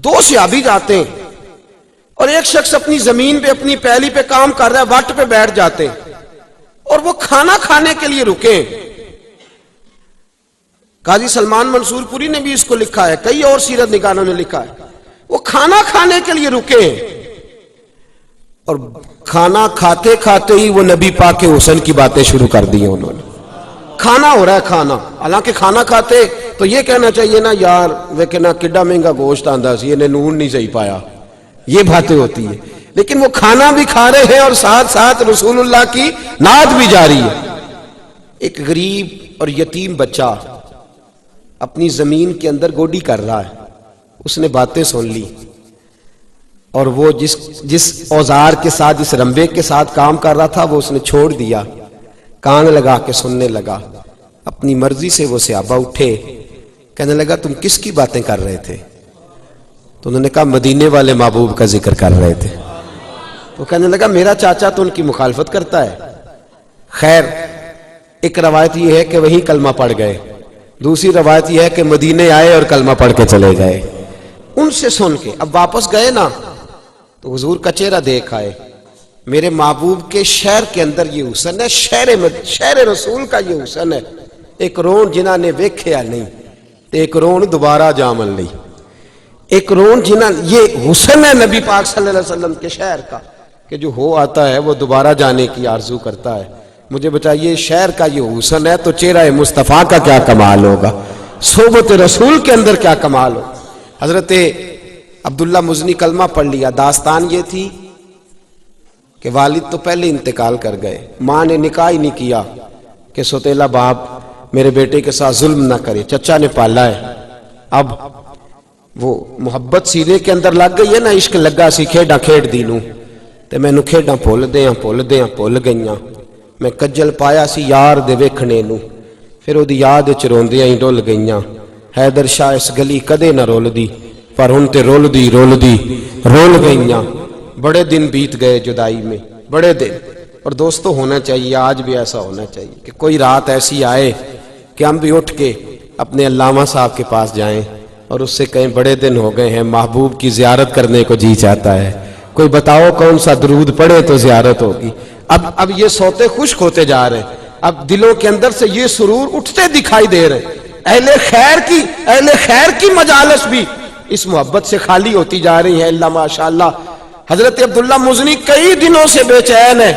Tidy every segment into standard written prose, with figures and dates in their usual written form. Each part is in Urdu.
دو صحابی جاتے ہیں اور ایک شخص اپنی زمین پہ اپنی پیلی پہ کام کر رہا ہے، وٹ پہ بیٹھ جاتے ہیں اور وہ کھانا کھانے کے لیے رکے۔ قاضی سلمان منصور پوری نے بھی اس کو لکھا ہے، کئی اور سیرت نگاروں نے لکھا ہے، وہ کھانا کھانے کے لیے رکے اور کھانا کھاتے کھاتے ہی وہ نبی پاک کے حسن کی باتیں شروع کر دی انہوں نے۔ کھانا ہو رہا ہے کھانا، حالانکہ کھانا کھاتے تو یہ کہنا چاہیے نا یار ویکنا کڈا مہنگا گوشت آندا سی، انہیں نون نہیں صحیح پایا، یہ باتیں ہوتی ہے، لیکن وہ کھانا بھی کھا رہے ہیں اور ساتھ ساتھ رسول اللہ کی نعت بھی جاری ہے۔ ایک غریب اور یتیم بچہ اپنی زمین کے اندر گوڈی کر رہا ہے، اس نے باتیں سن لی اور وہ جس اوزار کے ساتھ، جس رمبے کے ساتھ کام کر رہا تھا وہ اس نے چھوڑ دیا، کان لگا کے سننے لگا۔ اپنی مرضی سے وہ صحابہ اٹھے، کہنے لگا تم کس کی باتیں کر رہے تھے؟ تو انہوں نے کہا مدینے والے محبوب کا ذکر کر رہے تھے۔ تو کہنے لگا میرا چاچا تو ان کی مخالفت کرتا ہے۔ خیر، ایک روایت یہ ہے کہ وہیں کلمہ پڑھ گئے، دوسری روایت یہ ہے کہ مدینے آئے اور کلمہ پڑھ کے چلے گئے۔ ان سے سن کے اب واپس گئے نا تو حضور کا چہرہ دیکھ آئے، میرے محبوب کے شہر کے اندر یہ حسن ہے، شہر رسول کا یہ حسن ہے، ایک رون جنہ نے ویکھیا نہیں ایک رون دوبارہ جامن لی، ایک رون جنہ، یہ حسن ہے نبی پاک صلی اللہ علیہ وسلم کے شہر کا کہ جو ہو آتا ہے وہ دوبارہ جانے کی آرزو کرتا ہے۔ مجھے بتائیے شہر کا یہ حسن ہے تو چہرہ مصطفیٰ کا کیا کمال ہوگا، صحبت رسول کے اندر کیا کمال ہو۔ حضرت عبداللہ مزنی کلمہ پڑھ لیا، داستان یہ تھی کہ والد تو پہلے انتقال کر گئے، ماں نے نکاح ہی نہیں کیا کہ سوتیلا باپ میرے بیٹے کے ساتھ ظلم نہ کرے، چچا نے پالا ہے۔ اب وہ محبت سینے کے اندر لگ گئی ہے نا، عشق لگا سی کھیڈاں کھیڈ دی نوں تے مینوں کھیڈاں بھول گئیاں، میں کجل پایا سی یار دے ویکھنے نوں، پھر وہ دی یاد وچ روندیاں ہی ڈل گئیاں، حیدر شاہ اس گلی کدے نہ رول دی پر ہن تے رول گئیاں۔ بڑے دن بیت گئے جدائی میں، بڑے دن، اور دوستو ہونا چاہیے، آج بھی ایسا ہونا چاہیے کہ کوئی رات ایسی آئے کہ ہم بھی اٹھ کے اپنے علامہ صاحب کے پاس جائیں اور اس سے کہیں بڑے دن ہو گئے ہیں، محبوب کی زیارت کرنے کو جی چاہتا ہے، کوئی بتاؤ کون سا درود پڑھے تو زیارت ہوگی۔ اب یہ سوتے خشک ہوتے جا رہے ہیں، اب دلوں کے اندر سے یہ سرور اٹھتے دکھائی دے رہے ہیں، اہل خیر کی مجالس بھی اس محبت سے خالی ہوتی جا رہی ہے، اللہ ماشاءاللہ۔ حضرت عبداللہ مزنی کئی دنوں سے بے چین ہے،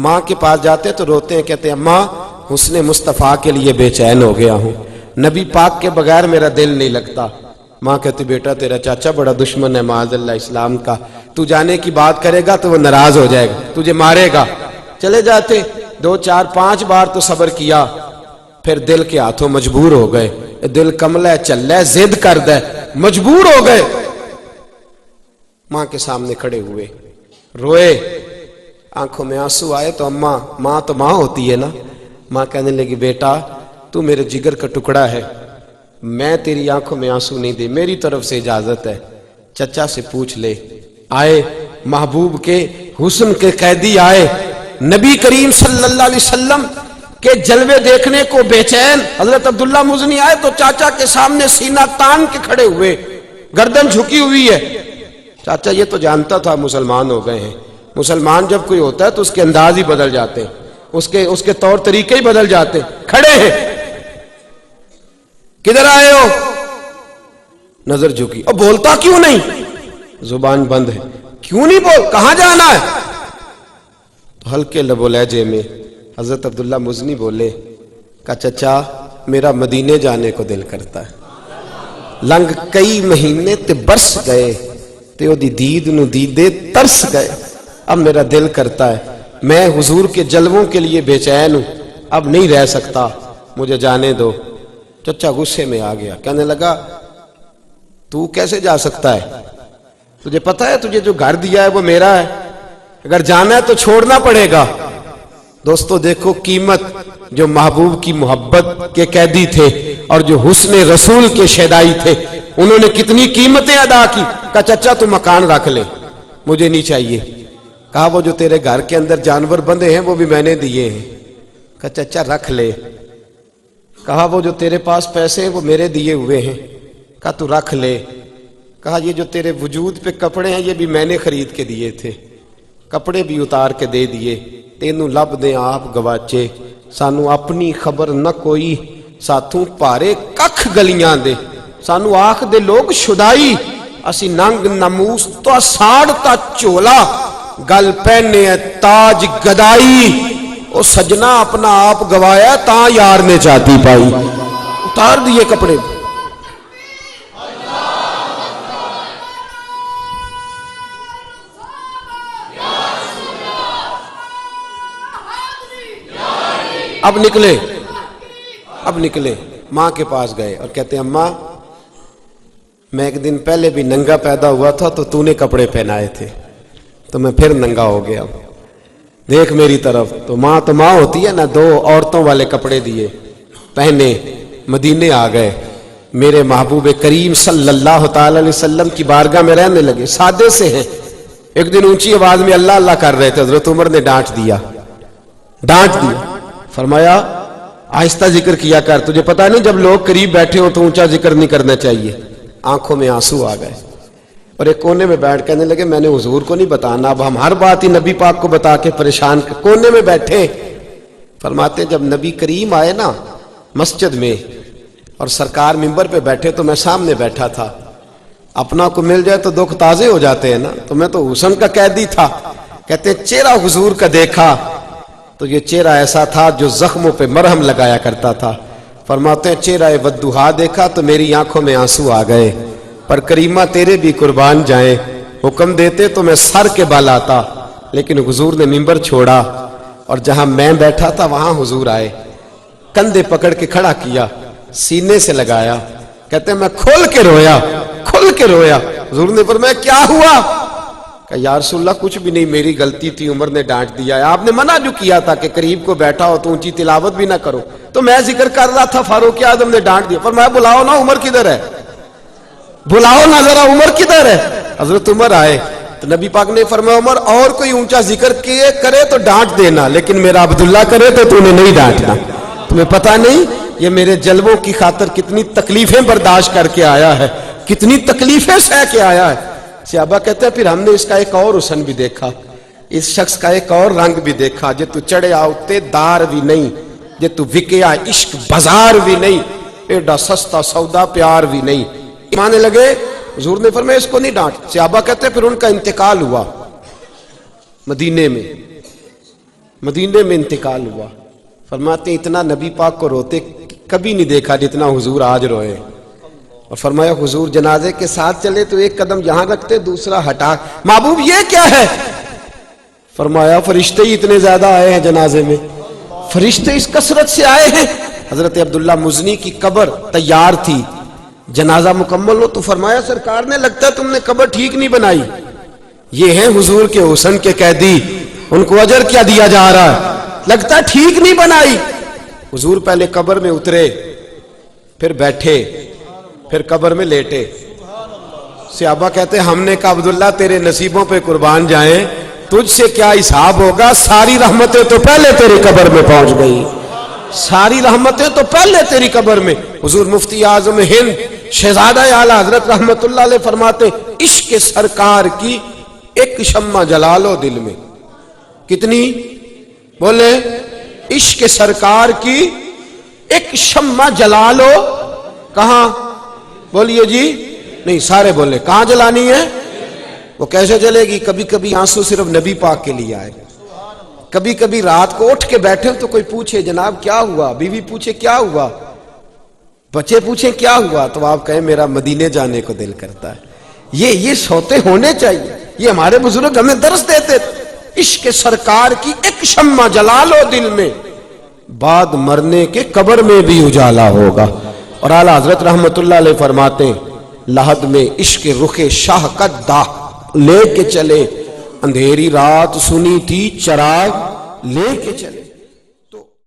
ماں کے پاس جاتے تو روتے ہیں، کہتے ہیں ماں حسن مصطفیٰ کے لیے بے چین ہو گیا ہوں، نبی پاک کے بغیر میرا دل نہیں لگتا۔ ماں کہتی بیٹا تیرا چاچا بڑا دشمن ہے معاذ اللہ اسلام کا، تو جانے کی بات کرے گا تو وہ ناراض ہو جائے گا، تجھے مارے گا۔ چلے جاتے، 2 4 5 بار تو صبر کیا، پھر دل کے ہاتھوں مجبور ہو گئے، دل کملا ہے چل ہے ضد کرد ہے، مجبور ہو گئے، ماں کے سامنے کھڑے ہوئے، روئے، آنکھوں میں آنسو آئے تو ماں تو ماں ہوتی ہے نا، ماں کہنے لگی بیٹا تو میرے جگر کا ٹکڑا ہے، میں تیری آنکھوں میں آنسو نہیں دے، میری طرف سے اجازت ہے، چچا سے پوچھ لے۔ آئے محبوب کے حسن کے قیدی آئے، نبی کریم صلی اللہ علیہ وسلم کے جلوے دیکھنے کو بے چین حضرت عبداللہ مزنی آئے تو چاچا کے سامنے سینہ تان کے کھڑے ہوئے، گردن جھکی ہوئی ہے۔ چاچا یہ تو جانتا تھا مسلمان ہو گئے ہیں، مسلمان جب کوئی ہوتا ہے تو اس کے انداز ہی بدل جاتے ہیں، اس کے طور طریقے ہی بدل جاتے ہیں۔ کھڑے ہیں، کدھر آئے ہو؟ نظر جھکی، اور بولتا کیوں نہیں؟ زبان بند ہے، کیوں نہیں بول، کہاں جانا ہے؟ تو ہلکے لب و لہجے میں حضرت عبداللہ مزنی بولے، کہا چچا میرا مدینے جانے کو دل کرتا ہے، لنگ کئی مہینے تے برس گئے تے او دی دید نو دیدے ترس گئے، اب میرا دل کرتا ہے، میں حضور کے جلووں کے لیے بے چین ہوں، اب نہیں رہ سکتا، مجھے جانے دو۔ چچا غصے میں آ گیا، کہنے لگا تو کیسے جا سکتا ہے؟ تجھے پتا ہے تجھے جو گھر دیا ہے وہ میرا ہے، اگر جانا ہے تو چھوڑنا پڑے گا۔ دوستو دیکھو قیمت، جو محبوب کی محبت کے قیدی تھے اور جو حسن رسول کے شیدائی تھے، انہوں نے کتنی قیمتیں ادا کی۔ کہا چچا تو مکان رکھ لے، مجھے نہیں چاہیے۔ کہا وہ جو تیرے گھر کے اندر جانور بندے ہیں وہ بھی میں نے دیے ہیں۔ کہا چچا رکھ لے۔ کہا وہ جو تیرے پاس پیسے ہیں وہ میرے دیے ہوئے ہیں۔ کہا تو رکھ لے۔ کہا یہ جو تیرے وجود پہ کپڑے ہیں یہ بھی میں نے خرید کے دیے تھے، کپڑے بھی اتار کے دے دیے، تینوں لب دے آپ گواچے، سانو اپنی خبر نہ کوئی، ساتھوں پارے ککھ گلیاں دے، سانو آکھ دے لوگ شدائی، اسی ننگ نموس تو ساڑ تا چولا، گل پہنے تاج گدائی، او سجنا اپنا آپ گوایا تاں یار نے چاہتی پائی، اتار دیے کپڑے۔ اب نکلے ماں کے پاس گئے اور کہتے ہیں اماں میں ایک دن پہلے بھی ننگا پیدا ہوا تھا تو نے کپڑے پہنائے تھے تو میں پھر ننگا ہو گیا، دیکھ میری طرف۔ تو ماں ہوتی ہے نا، دو عورتوں والے کپڑے دیے، پہنے، مدینے آ گئے، میرے محبوب کریم صلی اللہ تعالی علیہ وسلم کی بارگاہ میں رہنے لگے، سادے سے ہیں۔ ایک دن اونچی آواز میں اللہ اللہ کر رہے تھے، حضرت عمر نے ڈانٹ دیا، فرمایا آہستہ ذکر کیا کر، تجھے پتہ نہیں جب لوگ قریب بیٹھے ہو تو اونچا ذکر نہیں کرنا چاہیے۔ آنکھوں میں آنسو آ گئے اور ایک کونے میں بیٹھ کہنے لگے میں نے حضور کو نہیں بتانا، اب ہم ہر بات ہی نبی پاک کو بتا کے پریشان کونے میں بیٹھے۔ فرماتے جب نبی کریم آئے نا مسجد میں اور سرکار منبر پہ بیٹھے تو میں سامنے بیٹھا تھا، اپنا کو مل جائے تو دکھ تازے ہو جاتے ہیں نا، تو میں تو حسن کا قیدی تھا۔ کہتے چہرہ حضور کا دیکھا تو یہ چہرہ ایسا تھا جو زخموں پہ مرہم لگایا کرتا تھا۔ فرماتے ہیں چہرہ ودوہا دیکھا تو میری آنکھوں میں آنسو آ گئے، پر کریمہ تیرے بھی قربان جائیں، حکم دیتے تو میں سر کے بال آتا، لیکن حضور نے منبر چھوڑا اور جہاں میں بیٹھا تھا وہاں حضور آئے، کندھے پکڑ کے کھڑا کیا، سینے سے لگایا، کہتے ہیں میں کھول کے رویا۔ حضور نے فرمایا کیا ہوا؟ کہ یا رسول اللہ کچھ بھی نہیں، میری غلطی تھی، عمر نے ڈانٹ دیا ہے، آپ نے منع جو کیا تھا کہ قریب کو بیٹھا ہو تو اونچی تلاوت بھی نہ کرو، تو میں ذکر کر رہا تھا، فاروق اعظم نے ڈانٹ دیا۔ فرمایا بلاؤ نا عمر کدھر ہے، بلاؤ نا ذرا عمر کدھر ہے۔ حضرت عمر آئے تو نبی پاک نے فرمایا عمر اور کوئی اونچا ذکر کرے تو ڈانٹ دینا، لیکن میرا عبداللہ کرے تو نے نہیں ڈانٹنا، تمہیں پتہ نہیں یہ میرے جلووں کی خاطر کتنی تکلیفیں برداشت کر کے آیا ہے، کتنی تکلیفیں سہ کے آیا ہے۔ صحابہ کہتے ہیں پھر ہم نے اس کا ایک اور حسن بھی دیکھا، اس شخص کا ایک اور رنگ بھی دیکھا، جے تو چڑھیا اتے دار بھی نہیں، جے تو وکیا عشق بازار بھی نہیں، ایڈا سستا سودا پیار بھی نہیں۔ مانے لگے، حضور نے فرمایا اس کو نہیں ڈانٹ۔ صحابہ کہتے ہیں پھر ان کا انتقال ہوا، مدینے میں انتقال ہوا۔ فرماتے اتنا نبی پاک کو روتے کبھی نہیں دیکھا جتنا حضور آج روئے، اور فرمایا حضور جنازے کے ساتھ چلے تو ایک قدم یہاں رکھتے دوسرا ہٹا، محبوب یہ کیا ہے؟ فرمایا فرشتے ہی اتنے زیادہ آئے ہیں جنازے میں، فرشتے اس کثرت سے آئے ہیں۔ حضرت عبداللہ مزنی کی قبر تیار تھی، جنازہ مکمل ہو تو فرمایا سرکار نے لگتا ہے تم نے قبر ٹھیک نہیں بنائی، یہ ہیں حضور کے حسن کے قیدی، ان کو اجر کیا دیا جا رہا ہے، لگتا ہے ٹھیک نہیں بنائی۔ حضور پہلے قبر میں اترے، پھر بیٹھے، پھر قبر میں لیٹے۔ صحابہ کہتے ہیں ہم نے کہا عبداللہ تیرے نصیبوں پہ قربان جائیں، تجھ سے کیا حساب ہوگا، ساری رحمتیں تو پہلے تیری قبر میں پہنچ گئی، ساری رحمتیں تو پہلے تیری قبر میں۔ حضور مفتی اعظم ہند شہزادہ اعلیٰ حضرت رحمت اللہ علیہ فرماتے عشق سرکار کی ایک شمع جلا لو دل میں، کتنی بولے؟ عشق سرکار کی ایک شمع جلا لو، کہاں؟ بولیے جی، نہیں سارے بولے کہاں جلانی ہے؟ وہ کیسے جلے گی؟ کبھی کبھی آنسو صرف نبی پاک کے لیے آئے، کبھی کبھی رات کو اٹھ کے بیٹھے تو کوئی پوچھے جناب کیا ہوا، بیوی پوچھے کیا ہوا، بچے پوچھیں کیا ہوا، تو آپ کہیں میرا مدینے جانے کو دل کرتا ہے۔ یہ سوتے ہونے چاہیے، یہ ہمارے بزرگ ہمیں درس دیتے تھے۔ عشق سرکار کی ایک شمع جلا لو دل میں، بعد مرنے کے قبر میں بھی اجالا ہوگا۔ اور اعلیٰ حضرت رحمت اللہ علیہ فرماتے لحد میں عشق رخ شاہ کا داغ لے کے چلے، اندھیری رات سنی تھی چراغ لے کے چلے۔